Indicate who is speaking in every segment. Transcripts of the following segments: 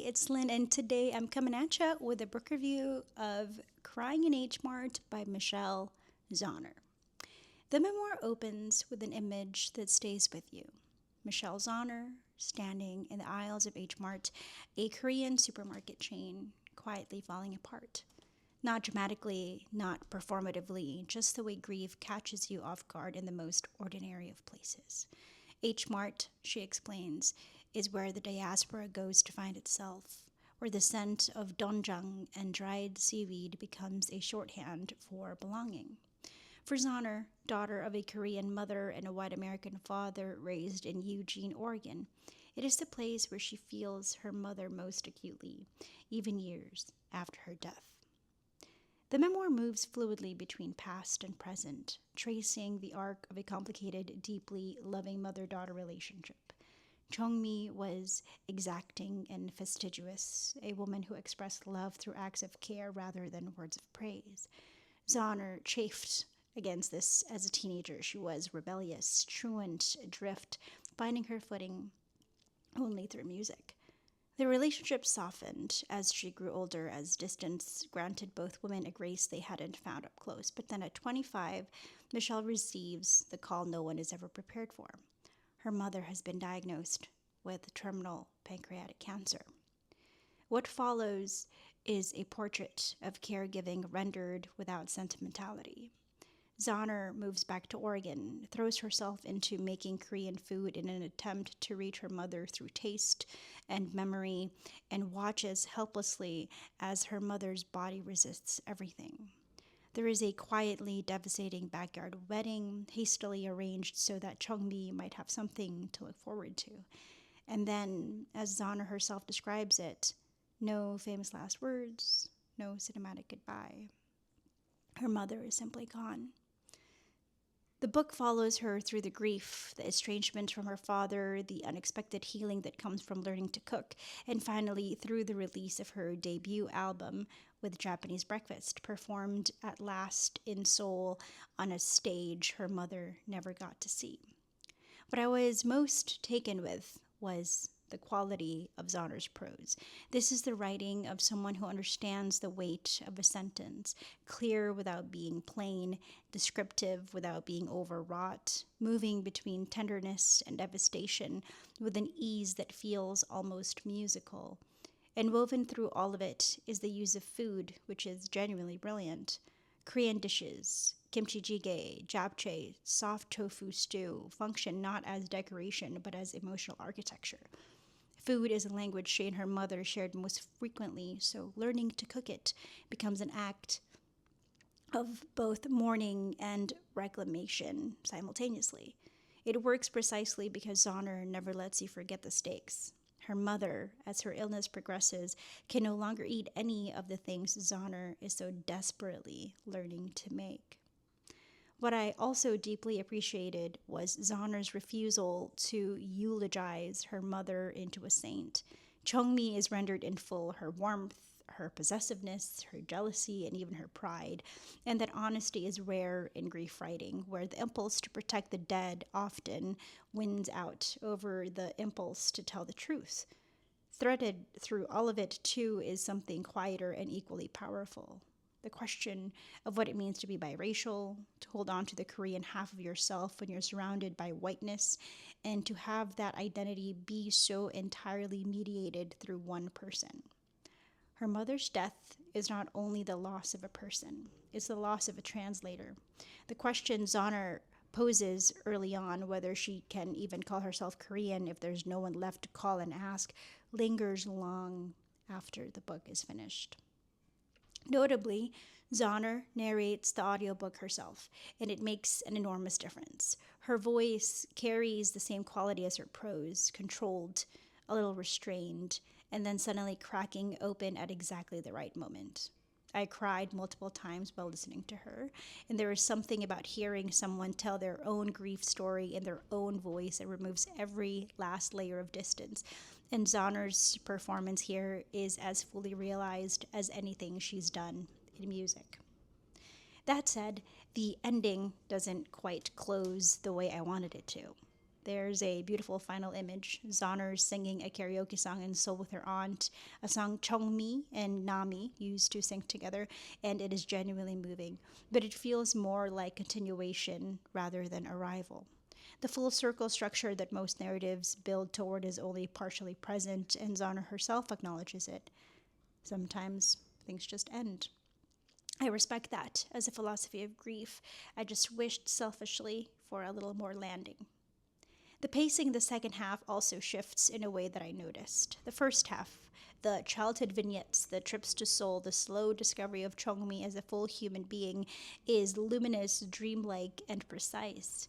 Speaker 1: it's Lynn, and today I'm coming at you with a book review of Crying in H Mart by Michelle Zauner. The memoir opens with an image that stays with you. Michelle Zauner standing in the aisles of H Mart, a Korean supermarket chain, quietly falling apart. Not dramatically, not performatively, just the way grief catches you off guard in the most ordinary of places. H Mart, she explains, is where the diaspora goes to find itself, where the scent of doenjang and dried seaweed becomes a shorthand for belonging. For Zahner, daughter of a Korean mother and a white American father raised in Eugene, Oregon, it is the place where she feels her mother most acutely, even years after her death. The memoir moves fluidly between past and present, tracing the arc of a complicated, deeply loving mother-daughter relationship. Chongmi was exacting and fastidious, a woman who expressed love through acts of care rather than words of praise. Zahner chafed against this as a teenager. She was rebellious, truant, adrift, finding her footing only through music. The relationship softened as she grew older, as distance granted both women a grace they hadn't found up close. But then at 25, Michelle receives the call no one is ever prepared for. Her mother has been diagnosed with terminal pancreatic cancer. What follows is a portrait of caregiving rendered without sentimentality. Zahner moves back to Oregon, throws herself into making Korean food in an attempt to reach her mother through taste and memory, and watches helplessly as her mother's body resists everything. There is a quietly devastating backyard wedding, hastily arranged so that Chongmi might have something to look forward to. And then, as Zahner herself describes it, no famous last words, no cinematic goodbye. Her mother is simply gone. The book follows her through the grief, the estrangement from her father, the unexpected healing that comes from learning to cook, and finally through the release of her debut album with Japanese Breakfast, performed at last in Seoul on a stage her mother never got to see. What I was most taken with was the quality of Zahner's prose. This is the writing of someone who understands the weight of a sentence, clear without being plain, descriptive without being overwrought, moving between tenderness and devastation with an ease that feels almost musical. And woven through all of it is the use of food, which is genuinely brilliant. Korean dishes, kimchi jjigae, japchae, soft tofu stew, function not as decoration but as emotional architecture. Food is a language she and her mother shared most frequently, so learning to cook it becomes an act of both mourning and reclamation simultaneously. It works precisely because Zahner never lets you forget the stakes. Her mother, as her illness progresses, can no longer eat any of the things Zahner is so desperately learning to make. What I also deeply appreciated was Zahner's refusal to eulogize her mother into a saint. Chongmi is rendered in full, her warmth, her possessiveness, her jealousy, and even her pride. And that honesty is rare in grief writing, where the impulse to protect the dead often wins out over the impulse to tell the truth. Threaded through all of it, too, is something quieter and equally powerful. The question of what it means to be biracial, to hold on to the Korean half of yourself when you're surrounded by whiteness, and to have that identity be so entirely mediated through one person. Her mother's death is not only the loss of a person, it's the loss of a translator. The question Zahner poses early on, whether she can even call herself Korean if there's no one left to call and ask, lingers long after the book is finished. Notably, Zahner narrates the audiobook herself, and it makes an enormous difference. Her voice carries the same quality as her prose, controlled, a little restrained, and then suddenly cracking open at exactly the right moment. I cried multiple times while listening to her, and there is something about hearing someone tell their own grief story in their own voice that removes every last layer of distance. And Zahner's performance here is as fully realized as anything she's done in music. That said, the ending doesn't quite close the way I wanted it to. There's a beautiful final image. Zauner singing a karaoke song in Seoul with her aunt, a song Chongmi and Nami used to sing together, and it is genuinely moving. But it feels more like continuation rather than arrival. The full circle structure that most narratives build toward is only partially present, and Zauner herself acknowledges it. Sometimes things just end. I respect that as a philosophy of grief. I just wished selfishly for a little more landing. The pacing in the second half also shifts in a way that I noticed. The first half, the childhood vignettes, the trips to Seoul, the slow discovery of Chongmi as a full human being, is luminous, dreamlike, and precise.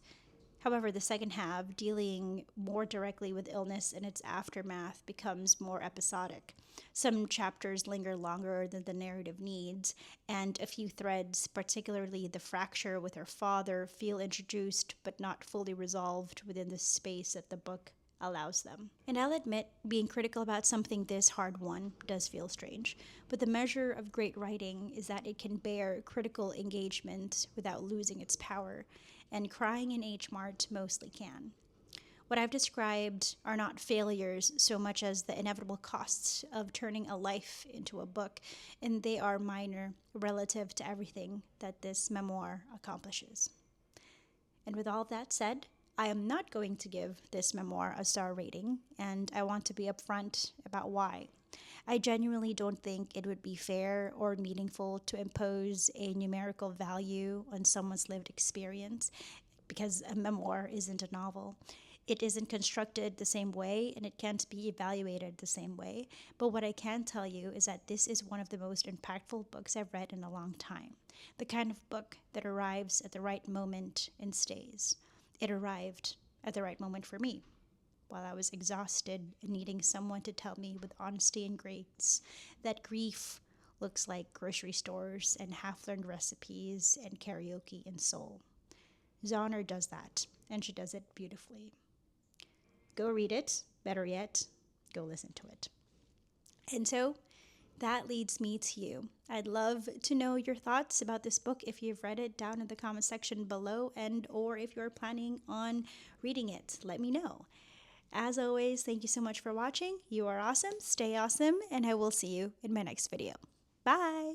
Speaker 1: However, the second half, dealing more directly with illness and its aftermath, becomes more episodic. Some chapters linger longer than the narrative needs, and a few threads, particularly the fracture with her father, feel introduced but not fully resolved within the space that the book allows them. And I'll admit, being critical about something this hard won does feel strange, but the measure of great writing is that it can bear critical engagement without losing its power, and Crying in H Mart mostly can. What I've described are not failures so much as the inevitable costs of turning a life into a book, and they are minor relative to everything that this memoir accomplishes. And with all that said, I am not going to give this memoir a star rating, and I want to be upfront about why. I genuinely don't think it would be fair or meaningful to impose a numerical value on someone's lived experience because a memoir isn't a novel. It isn't constructed the same way and it can't be evaluated the same way. But what I can tell you is that this is one of the most impactful books I've read in a long time. The kind of book that arrives at the right moment and stays. It arrived at the right moment for me, while I was exhausted and needing someone to tell me with honesty and grace that grief looks like grocery stores and half-learned recipes and karaoke in Seoul. Zauner does that, and she does it beautifully. Go read it. Better yet, go listen to it. And so that leads me to you. I'd love to know your thoughts about this book if you've read it down in the comment section below, and or if you're planning on reading it, let me know. As always, thank you so much for watching. You are awesome, stay awesome, and I will see you in my next video. Bye!